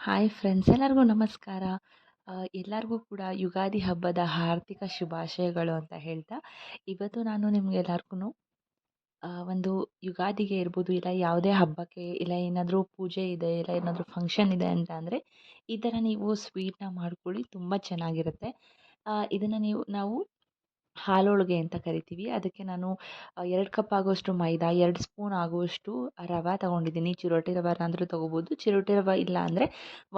Hi friends, ಎಲ್ಲರಿಗೂ ನಮಸ್ಕಾರ. ಎಲ್ಲರಿಗೂ ಕೂಡ ಯುಗಾದಿ ಹಬ್ಬದ ಹಾರ್ದಿಕ ಶುಭಾಶಯಗಳು ಅಂತ ಹೇಳ್ತಾ, ಇವತ್ತು ನಾನು ನಿಮ್ಗೆಲ್ಲರಿಗೂ ಒಂದು ಯುಗಾದಿಗೆ ಇರ್ಬೋದು, ಇಲ್ಲ ಯಾವುದೇ ಹಬ್ಬಕ್ಕೆ, ಇಲ್ಲ ಏನಾದರೂ ಪೂಜೆ ಇದೆ, ಇಲ್ಲ ಏನಾದರೂ ಫಂಕ್ಷನ್ ಇದೆ ಅಂತ ಅಂದರೆ ಈ ಥರ ನೀವು ಸ್ವೀಟ್ನ ಮಾಡ್ಕೊಳ್ಳಿ, ತುಂಬ ಚೆನ್ನಾಗಿರುತ್ತೆ. ಇದನ್ನು ನಾವು ಹಾಲೋಳಿಗೆ ಅಂತ ಕರಿತೀವಿ. ಅದಕ್ಕೆ ನಾನು 2 ಕಪ್ ಆಗುವಷ್ಟು ಮೈದಾ, 2 ಸ್ಪೂನ್ ಆಗುವಷ್ಟು ರವೆ ತಗೊಂಡಿದ್ದೀನಿ. ಚಿರೋಟಿ ರವೆನಾದರೂ ತೊಗೋಬೋದು. ಚಿರೋಟಿ ರವೆ ಇಲ್ಲ ಅಂದರೆ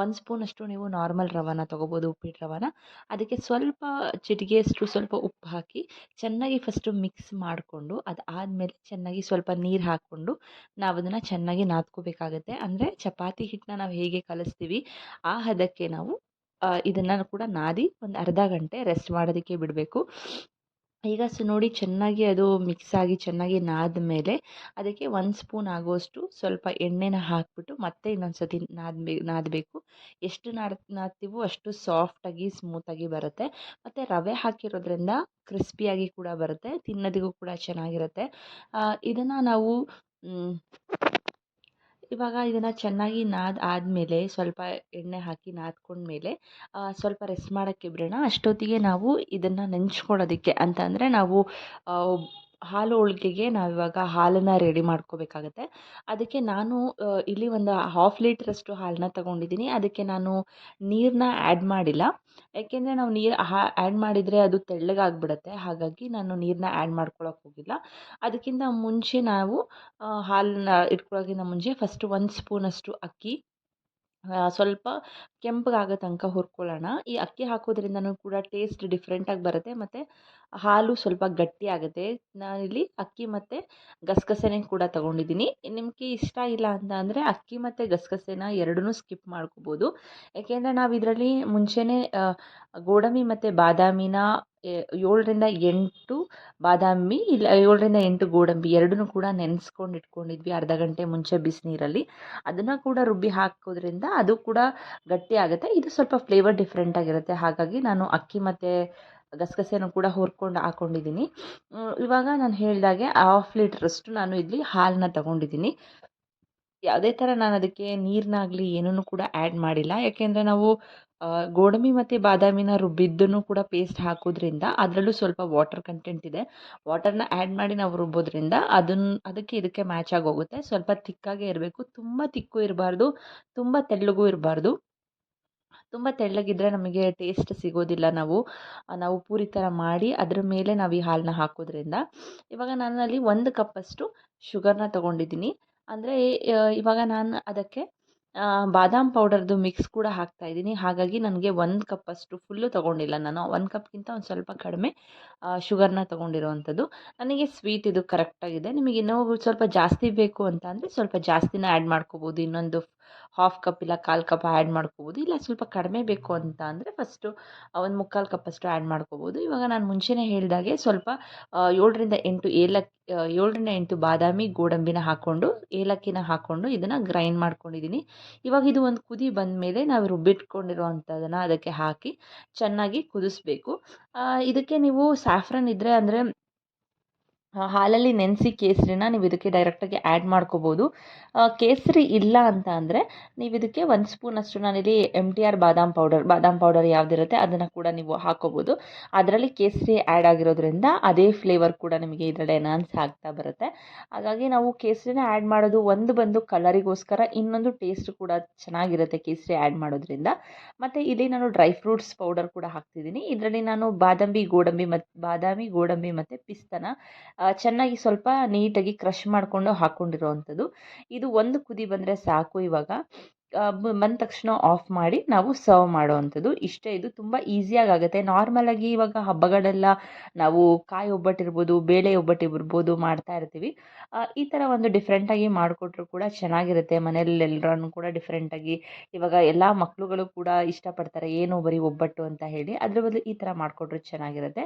1 ಸ್ಪೂನಷ್ಟು ನೀವು ನಾರ್ಮಲ್ ರವೆನ ತೊಗೋಬೋದು, ಉಪ್ಪಿಟ್ಟು ರವೆನ. ಅದಕ್ಕೆ ಸ್ವಲ್ಪ ಚಿಟಿಕೆಯಷ್ಟು ಸ್ವಲ್ಪ ಉಪ್ಪು ಹಾಕಿ ಚೆನ್ನಾಗಿ ಫಸ್ಟು ಮಿಕ್ಸ್ ಮಾಡಿಕೊಂಡು, ಅದಾದಮೇಲೆ ಚೆನ್ನಾಗಿ ಸ್ವಲ್ಪ ನೀರು ಹಾಕ್ಕೊಂಡು ನಾವು ಅದನ್ನು ಚೆನ್ನಾಗಿ ನಾದ್ಕೋಬೇಕಾಗತ್ತೆ. ಅಂದರೆ ಚಪಾತಿ ಹಿಟ್ಟನ್ನ ನಾವು ಹೇಗೆ ಕಲಿಸ್ತೀವಿ ಆ ಹದಕ್ಕೆ ನಾವು ಇದನ್ನು ಕೂಡ ನಾದಿ ಒಂದು ಅರ್ಧ ಗಂಟೆ ರೆಸ್ಟ್ ಮಾಡೋದಕ್ಕೆ ಬಿಡಬೇಕು. ಈಗ ನೋಡಿ ಚೆನ್ನಾಗಿ ಅದು ಮಿಕ್ಸ್ ಆಗಿ ಚೆನ್ನಾಗಿ ನಾದ್ಮೇಲೆ ಅದಕ್ಕೆ 1 ಸ್ಪೂನ್ ಆಗುವಷ್ಟು ಸ್ವಲ್ಪ ಎಣ್ಣೆನ ಹಾಕಿಬಿಟ್ಟು ಮತ್ತೆ ಇನ್ನೊಂದು ಸತಿ ನಾದಬೇಕು. ಎಷ್ಟು ನಾದ್ತೀವೋ ಅಷ್ಟು ಸಾಫ್ಟಾಗಿ ಸ್ಮೂತಾಗಿ ಬರುತ್ತೆ. ಮತ್ತು ರವೆ ಹಾಕಿರೋದ್ರಿಂದ ಕ್ರಿಸ್ಪಿಯಾಗಿ ಕೂಡ ಬರುತ್ತೆ, ತಿನ್ನೋದಕ್ಕೂ ಕೂಡ ಚೆನ್ನಾಗಿರುತ್ತೆ. ಇದನ್ನು ನಾವು ಇವಾಗ ಇದನ್ನು ಚೆನ್ನಾಗಿ ಆದಮೇಲೆ ಸ್ವಲ್ಪ ಎಣ್ಣೆ ಹಾಕಿ ನಾದ್ಕೊಂಡ್ಮೇಲೆ ಸ್ವಲ್ಪ ರೆಸ್ಟ್ ಮಾಡೋಕ್ಕೆ ಬಿಡೋಣ. ಅಷ್ಟೊತ್ತಿಗೆ ನಾವು ಇದನ್ನು ನೆಂಚ್ಕೊಳ್ಳೋದಕ್ಕೆ ಅಂತ ಅಂದರೆ ನಾವು ಹಾಲು ಹೋಳಿಗೆಗೆ ನಾವಿವಾಗ ಹಾಲನ್ನು ರೆಡಿ ಮಾಡ್ಕೋಬೇಕಾಗತ್ತೆ. ಅದಕ್ಕೆ ನಾನು ಇಲ್ಲಿ ಒಂದು 1/2 ಲೀಟ್ರಷ್ಟು ಹಾಲನ್ನ ತಗೊಂಡಿದ್ದೀನಿ. ಅದಕ್ಕೆ ನಾನು ನೀರನ್ನ ಆ್ಯಡ್ ಮಾಡಿಲ್ಲ. ಯಾಕೆಂದರೆ ನಾವು ನೀರು ಆ್ಯಡ್ ಮಾಡಿದರೆ ಅದು ತೆಳ್ಳಗಾಗ್ಬಿಡುತ್ತೆ. ಹಾಗಾಗಿ ನಾನು ನೀರನ್ನ ಆ್ಯಡ್ ಮಾಡ್ಕೊಳಕ್ಕೆ ಹೋಗಿಲ್ಲ. ಅದಕ್ಕಿಂತ ಮುಂಚೆ ನಾವು ಹಾಲನ್ನ ಇಟ್ಕೊಳ್ಳೋಕ್ಕಿಂತ ಮುಂಚೆ ಫಸ್ಟು 1 ಸ್ಪೂನಷ್ಟು ಅಕ್ಕಿ ಸ್ವಲ್ಪ ಕೆಂಪಗಾಗೋ ತನಕ ಹುರ್ಕೊಳ್ಳೋಣ. ಈ ಅಕ್ಕಿ ಹಾಕೋದ್ರಿಂದನೂ ಕೂಡ ಟೇಸ್ಟ್ ಡಿಫ್ರೆಂಟಾಗಿ ಬರುತ್ತೆ ಮತ್ತು ಹಾಲು ಸ್ವಲ್ಪ ಗಟ್ಟಿ ಆಗುತ್ತೆ. ನಾನಿಲ್ಲಿ ಅಕ್ಕಿ ಮತ್ತು ಗಸಗಸೆನೇ ಕೂಡ ತೊಗೊಂಡಿದ್ದೀನಿ. ನಿಮಗೆ ಇಷ್ಟ ಇಲ್ಲ ಅಂತ ಅಂದರೆ ಅಕ್ಕಿ ಮತ್ತು ಗಸಗಸೆನ ಎರಡನ್ನೂ ಸ್ಕಿಪ್ ಮಾಡ್ಕೋಬೋದು. ಏಕೆಂದರೆ ನಾವು ಇದರಲ್ಲಿ ಮುಂಚೆನೇ ಗೋಡಂಬಿ ಮತ್ತು ಬಾದಾಮಿನ 7ರಿಂದ 8 ಬಾದಾಮಿ, ಇಲ್ಲ 7ರಿಂದ 8 ಗೋಡಂಬಿ ಎರಡನ್ನೂ ಕೂಡ ನೆನೆಸ್ಕೊಂಡು ಇಟ್ಕೊಂಡಿದ್ವಿ ಅರ್ಧ ಗಂಟೆ ಮುಂಚೆ ಬಿಸಿನೀರಲ್ಲಿ. ಅದನ್ನು ಕೂಡ ರುಬ್ಬಿ ಹಾಕೋದ್ರಿಂದ ಅದು ಕೂಡ ಗಟ್ಟಿ ಆಗುತ್ತೆ. ಇದು ಸ್ವಲ್ಪ ಫ್ಲೇವರ್ ಡಿಫ್ರೆಂಟ್ ಆಗಿರುತ್ತೆ. ಹಾಗಾಗಿ ನಾನು ಅಕ್ಕಿ ಮತ್ತು ಗಸಗಸೆನೂ ಕೂಡ ಹುರ್ಕೊಂಡು ಹಾಕ್ಕೊಂಡಿದ್ದೀನಿ. ಇವಾಗ ನಾನು ಹೇಳಿದಾಗೆ 1/2 ಲೀಟ್ರಷ್ಟು ನಾನು ಇಲ್ಲಿ ಹಾಲನ್ನ ತಗೊಂಡಿದ್ದೀನಿ. ಯಾವುದೇ ಥರ ನಾನು ಅದಕ್ಕೆ ನೀರನ್ನಾಗಲಿ ಏನನ್ನೂ ಕೂಡ ಆ್ಯಡ್ ಮಾಡಿಲ್ಲ. ಯಾಕೆಂದರೆ ನಾವು ಗೋಡಂಬಿ ಮತ್ತು ಬಾದಾಮಿನ ರುಬ್ಬಿದ್ದನ್ನು ಕೂಡ ಪೇಸ್ಟ್ ಹಾಕೋದ್ರಿಂದ ಅದರಲ್ಲೂ ಸ್ವಲ್ಪ ವಾಟರ್ ಕಂಟೆಂಟ್ ಇದೆ. ವಾಟರ್ನ ಆ್ಯಡ್ ಮಾಡಿ ನಾವು ರುಬ್ಬೋದ್ರಿಂದ ಅದಕ್ಕೆ ಇದಕ್ಕೆ ಮ್ಯಾಚ್ ಆಗೋಗುತ್ತೆ. ಸ್ವಲ್ಪ ತಿಕ್ಕಾಗೇ ಇರಬೇಕು, ತುಂಬ ತಿಕ್ಕು ಇರಬಾರ್ದು, ತುಂಬ ತೆಳ್ಳಗೂ ಇರಬಾರ್ದು. ತುಂಬ ತೆಳ್ಳಗಿದ್ದರೆ ನಮಗೆ ಟೇಸ್ಟ್ ಸಿಗೋದಿಲ್ಲ. ನಾವು ಪೂರಿ ಥರ ಮಾಡಿ ಅದ್ರ ಮೇಲೆ ನಾವು ಈ ಹಾಲನ್ನ ಹಾಕೋದ್ರಿಂದ. ಇವಾಗ ನಾನಲ್ಲಿ 1 ಕಪ್ಪಷ್ಟು ಶುಗರ್ನ ತೊಗೊಂಡಿದ್ದೀನಿ. ಅಂದರೆ ಇವಾಗ ನಾನು ಅದಕ್ಕೆ ಬಾದಾಮ್ ಪೌಡರ್ದು ಮಿಕ್ಸ್ ಕೂಡ ಹಾಕ್ತಾಯಿದ್ದೀನಿ. ಹಾಗಾಗಿ ನನಗೆ 1 ಕಪ್ಪಷ್ಟು ಫುಲ್ಲು ತೊಗೊಂಡಿಲ್ಲ ನಾನು. 1 ಕಪ್ಗಿಂತ ಒಂದು ಸ್ವಲ್ಪ ಕಡಿಮೆ ಶುಗರ್ನ ತೊಗೊಂಡಿರೋವಂಥದ್ದು. ನನಗೆ ಸ್ವೀಟ್ ಇದು ಕರೆಕ್ಟಾಗಿದೆ. ನಿಮಗೆ ಇನ್ನೂ ಸ್ವಲ್ಪ ಜಾಸ್ತಿ ಬೇಕು ಅಂತ ಅಂದರೆ ಸ್ವಲ್ಪ ಜಾಸ್ತಿನೇ ಆ್ಯಡ್ ಮಾಡ್ಕೋಬೋದು. ಇನ್ನೊಂದು 1/2 ಕಪ್ ಇಲ್ಲ 1/4 ಕಪ್ ಆ್ಯಡ್ ಮಾಡ್ಕೋಬೋದು. ಇಲ್ಲ ಸ್ವಲ್ಪ ಕಡಿಮೆ ಬೇಕು ಅಂತ ಅಂದರೆ ಫಸ್ಟು ಒಂದು 3/4 ಕಪ್ಪಷ್ಟು ಆ್ಯಡ್ ಮಾಡ್ಕೋಬೋದು. ಇವಾಗ ನಾನು ಮುಂಚೆನೇ ಹೇಳಿದಾಗೆ ಸ್ವಲ್ಪ 7ರಿಂದ 8 7ರಿಂದ 8 ಬಾದಾಮಿ, ಗೋಡಂಬಿನ ಹಾಕ್ಕೊಂಡು ಏಲಕ್ಕಿನ ಹಾಕ್ಕೊಂಡು ಇದನ್ನು ಗ್ರೈಂಡ್ ಮಾಡ್ಕೊಂಡಿದ್ದೀನಿ. ಇವಾಗ ಇದು ಒಂದು ಕುದಿ ಬಂದಮೇಲೆ ನಾವು ರುಬ್ಬಿಟ್ಕೊಂಡಿರೋವಂಥದ್ದನ್ನು ಅದಕ್ಕೆ ಹಾಕಿ ಚೆನ್ನಾಗಿ ಕುದಿಸ್ಬೇಕು. ಇದಕ್ಕೆ ನೀವು ಸ್ಯಾಫ್ರನ್ ಇದ್ದರೆ ಅಂದರೆ ಹಾಲಲ್ಲಿ ನೆನೆಸಿ ಕೇಸರಿನ ನೀವು ಇದಕ್ಕೆ ಡೈರೆಕ್ಟಾಗಿ ಆ್ಯಡ್ ಮಾಡ್ಕೋಬೋದು. ಕೇಸರಿ ಇಲ್ಲ ಅಂತ ಅಂದರೆ ನೀವು ಇದಕ್ಕೆ 1 ಸ್ಪೂನಷ್ಟು ನಾನಿಲ್ಲಿ MTR ಬಾದಾಮ್ ಪೌಡರ್ ಯಾವುದಿರುತ್ತೆ ಅದನ್ನು ಕೂಡ ನೀವು ಹಾಕ್ಕೋಬೋದು. ಅದರಲ್ಲಿ ಕೇಸರಿ ಆ್ಯಡ್ ಆಗಿರೋದ್ರಿಂದ ಅದೇ ಫ್ಲೇವರ್ ಕೂಡ ನಿಮಗೆ ಇದರಲ್ಲಿ ಎನ್ಹಾನ್ಸ್ ಆಗ್ತಾ ಬರುತ್ತೆ. ಹಾಗಾಗಿ ನಾವು ಕೇಸರಿನ ಆ್ಯಡ್ ಮಾಡೋದು ಒಂದು ಬಂದು ಕಲರಿಗೋಸ್ಕರ, ಇನ್ನೊಂದು ಟೇಸ್ಟ್ ಕೂಡ ಚೆನ್ನಾಗಿರುತ್ತೆ ಕೇಸರಿ ಆ್ಯಡ್ ಮಾಡೋದ್ರಿಂದ. ಮತ್ತು ಇಲ್ಲಿ ನಾನು ಡ್ರೈ ಫ್ರೂಟ್ಸ್ ಪೌಡರ್ ಕೂಡ ಹಾಕ್ತಿದ್ದೀನಿ. ಇದರಲ್ಲಿ ನಾನು ಬಾದಾಮಿ, ಗೋಡಂಬಿ ಮತ್ತು ಪಿಸ್ತಾನ ಚೆನ್ನಾಗಿ ಸ್ವಲ್ಪ ನೀಟಾಗಿ ಕ್ರಷ್ ಮಾಡಿಕೊಂಡು ಹಾಕ್ಕೊಂಡಿರೋವಂಥದ್ದು. ಇದು ಒಂದು ಕುದಿ ಬಂದರೆ ಸಾಕು. ಇವಾಗ ಬಂದ ತಕ್ಷಣ ಆಫ್ ಮಾಡಿ ನಾವು ಸರ್ವ್ ಮಾಡೋವಂಥದ್ದು ಇಷ್ಟೇ. ಇದು ತುಂಬ ಈಸಿಯಾಗಿ ಆಗುತ್ತೆ. ನಾರ್ಮಲಾಗಿ ಇವಾಗ ಹಬ್ಬಗಳೆಲ್ಲ ನಾವು ಕಾಯಿ ಒಬ್ಬಟ್ಟಿರ್ಬೋದು, ಬೇಳೆ ಒಬ್ಬಟ್ಟಿರ್ಬೋದು ಮಾಡ್ತಾ ಇರ್ತೀವಿ. ಈ ಥರ ಒಂದು ಡಿಫ್ರೆಂಟಾಗಿ ಮಾಡಿಕೊಟ್ರು ಕೂಡ ಚೆನ್ನಾಗಿರುತ್ತೆ. ಮನೇಲಿ ಎಲ್ಲರೂ ಕೂಡ ಡಿಫ್ರೆಂಟಾಗಿ ಇವಾಗ ಎಲ್ಲ ಮಕ್ಕಳುಗಳು ಕೂಡ ಇಷ್ಟಪಡ್ತಾರೆ, ಏನು ಬರೀ ಒಬ್ಬಟ್ಟು ಅಂತ ಹೇಳಿ. ಅದ್ರ ಬದಲು ಈ ಥರ ಮಾಡಿಕೊಟ್ರು ಚೆನ್ನಾಗಿರುತ್ತೆ.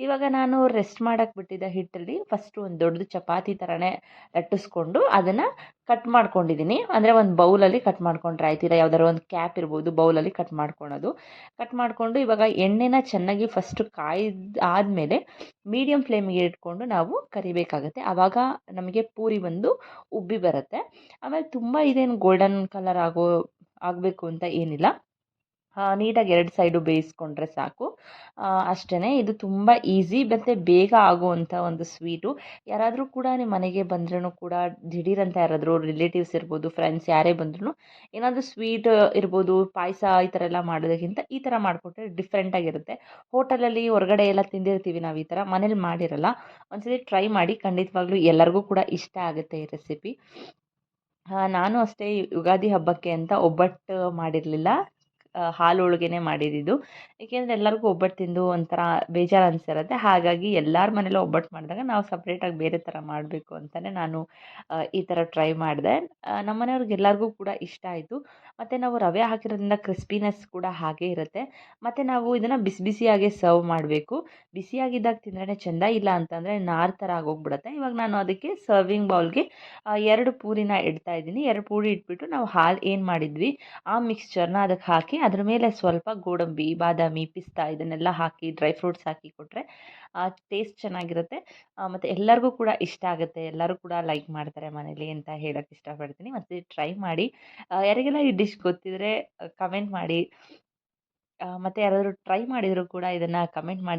ಇವಾಗ ನಾನು ರೆಸ್ಟ್ ಮಾಡೋಕ್ಕೆ ಬಿಟ್ಟಿದ್ದ ಹಿಟ್ಟಲ್ಲಿ ಫಸ್ಟು ಒಂದು ದೊಡ್ಡದು ಚಪಾತಿ ಥರನೇ ಲಟ್ಟಿಸ್ಕೊಂಡು ಅದನ್ನು ಕಟ್ ಮಾಡ್ಕೊಂಡಿದ್ದೀನಿ. ಅಂದರೆ ಒಂದು ಬೌಲಲ್ಲಿ ಕಟ್ ಮಾಡ್ಕೊಂಡ್ರೆ ಆಯ್ತು, ಇಲ್ಲ ಯಾವ್ದಾದ್ರು ಒಂದು ಕ್ಯಾಪ್ ಇರ್ಬೋದು, ಬೌಲಲ್ಲಿ ಕಟ್ ಮಾಡ್ಕೊಳೋದು. ಕಟ್ ಮಾಡಿಕೊಂಡು ಇವಾಗ ಎಣ್ಣೆನ ಚೆನ್ನಾಗಿ ಫಸ್ಟು ಆದಮೇಲೆ ಮೀಡಿಯಮ್ ಫ್ಲೇಮಿಗೆ ಇಟ್ಕೊಂಡು ನಾವು ಕರಿಬೇಕಾಗುತ್ತೆ. ಆವಾಗ ನಮಗೆ ಪೂರಿ ಒಂದು ಉಬ್ಬಿ ಬರುತ್ತೆ. ಆಮೇಲೆ ತುಂಬ ಇದೇನು ಗೋಲ್ಡನ್ ಕಲರ್ ಆಗೋ ಆಗಬೇಕು ಅಂತ ಏನಿಲ್ಲ. ನೀಟಾಗಿ 2 ಸೈಡು ಬೇಯಿಸ್ಕೊಂಡ್ರೆ ಸಾಕು. ಅಷ್ಟೇ. ಇದು ತುಂಬ ಈಸಿ ಮತ್ತು ಬೇಗ ಆಗುವಂಥ ಒಂದು ಸ್ವೀಟು. ಯಾರಾದರೂ ಕೂಡ ನಿಮ್ಮ ಮನೆಗೆ ಬಂದ್ರೂ ಕೂಡ ದಿಢೀರಂತ ಯಾರಾದರೂ ರಿಲೇಟಿವ್ಸ್ ಇರ್ಬೋದು, ಫ್ರೆಂಡ್ಸ್ ಯಾರೇ ಬಂದ್ರೂ ಏನಾದರೂ ಸ್ವೀಟ್ ಇರ್ಬೋದು, ಪಾಯಸ ಈ ಥರ ಎಲ್ಲ ಮಾಡೋದಕ್ಕಿಂತ ಈ ಥರ ಮಾಡಿಕೊಟ್ರೆ ಡಿಫ್ರೆಂಟಾಗಿರುತ್ತೆ. ಹೋಟೆಲಲ್ಲಿ ಹೊರಗಡೆ ಎಲ್ಲ ತಿಂದಿರ್ತೀವಿ ನಾವು ಈ ಥರ, ಮನೇಲಿ ಮಾಡಿರಲ್ಲ. ಒಂದ್ಸತಿ ಟ್ರೈ ಮಾಡಿ, ಖಂಡಿತವಾಗ್ಲೂ ಎಲ್ಲರಿಗೂ ಕೂಡ ಇಷ್ಟ ಆಗುತ್ತೆ ಈ ರೆಸಿಪಿ. ನಾನು ಅಷ್ಟೇ ಯುಗಾದಿ ಹಬ್ಬಕ್ಕೆ ಅಂತ ಒಬ್ಬಟ್ಟು ಮಾಡಿರಲಿಲ್ಲ. ಹಾಲು ಹೋಳ್ಗೆನೇ ಮಾಡಿದ್ದಿದ್ದು. ಏಕೆಂದರೆ ಎಲ್ಲರಿಗೂ ಒಬ್ಬಟ್ಟು ತಿಂದು ಒಂಥರ ಬೇಜಾರು ಅನಿಸಿರುತ್ತೆ. ಹಾಗಾಗಿ ಎಲ್ಲರ ಮನೇಲೂ ಒಬ್ಬಟ್ಟು ಮಾಡಿದಾಗ ನಾವು ಸಪ್ರೇಟಾಗಿ ಬೇರೆ ಥರ ಮಾಡಬೇಕು ಅಂತಲೇ ನಾನು ಈ ಥರ ಟ್ರೈ ಮಾಡಿದೆ. ನಮ್ಮ ಮನೆಯವ್ರಿಗೆ ಎಲ್ಲರಿಗೂ ಕೂಡ ಇಷ್ಟ ಆಯಿತು. ಮತ್ತು ನಾವು ರವೆ ಹಾಕಿರೋದ್ರಿಂದ ಕ್ರಿಸ್ಪಿನೆಸ್ ಕೂಡ ಹಾಗೇ ಇರುತ್ತೆ. ಮತ್ತು ನಾವು ಇದನ್ನು ಬಿಸಿ ಬಿಸಿಯಾಗೇ ಸರ್ವ್ ಮಾಡಬೇಕು. ಬಿಸಿಯಾಗಿದ್ದಾಗ ತಿಂದ್ರೇ ಚೆಂದ, ಇಲ್ಲ ಅಂತಂದರೆ ನಾರು ಥರ ಆಗೋಗ್ಬಿಡುತ್ತೆ. ಇವಾಗ ನಾನು ಅದಕ್ಕೆ ಸರ್ವಿಂಗ್ ಬೌಲ್ಗೆ 2 ಪೂರಿನ ಇಡ್ತಾ ಇದ್ದೀನಿ. 2 ಪೂರಿ ಇಟ್ಬಿಟ್ಟು ನಾವು ಹಾಲು ಏನು ಮಾಡಿದ್ವಿ ಆ ಮಿಕ್ಸ್ಚರ್ನ ಅದಕ್ಕೆ ಹಾಕಿ ಅದ್ರ ಮೇಲೆ ಸ್ವಲ್ಪ ಗೋಡಂಬಿ, ಬಾದಾಮಿ, ಪಿಸ್ತಾ ಇದನ್ನೆಲ್ಲ ಹಾಕಿ ಡ್ರೈ ಫ್ರೂಟ್ಸ್ ಹಾಕಿ ಕೊಟ್ಟರೆ ಟೇಸ್ಟ್ ಚೆನ್ನಾಗಿರುತ್ತೆ. ಮತ್ತು ಎಲ್ಲರಿಗೂ ಕೂಡ ಇಷ್ಟ ಆಗುತ್ತೆ. ಎಲ್ಲರೂ ಕೂಡ ಲೈಕ್ ಮಾಡ್ತಾರೆ ಮನೇಲಿ ಅಂತ ಹೇಳಕ್ಕೆ ಇಷ್ಟಪಡ್ತೀನಿ. ಮತ್ತು ಟ್ರೈ ಮಾಡಿ. ಯಾರಿಗೆಲ್ಲ ಈ ಡಿಶ್ ಗೊತ್ತಿದ್ದರೆ ಕಮೆಂಟ್ ಮಾಡಿ. ಮತ್ತು ಯಾರಾದರೂ ಟ್ರೈ ಮಾಡಿದರೂ ಕೂಡ ಇದನ್ನು ಕಮೆಂಟ್ ಮಾಡಿ.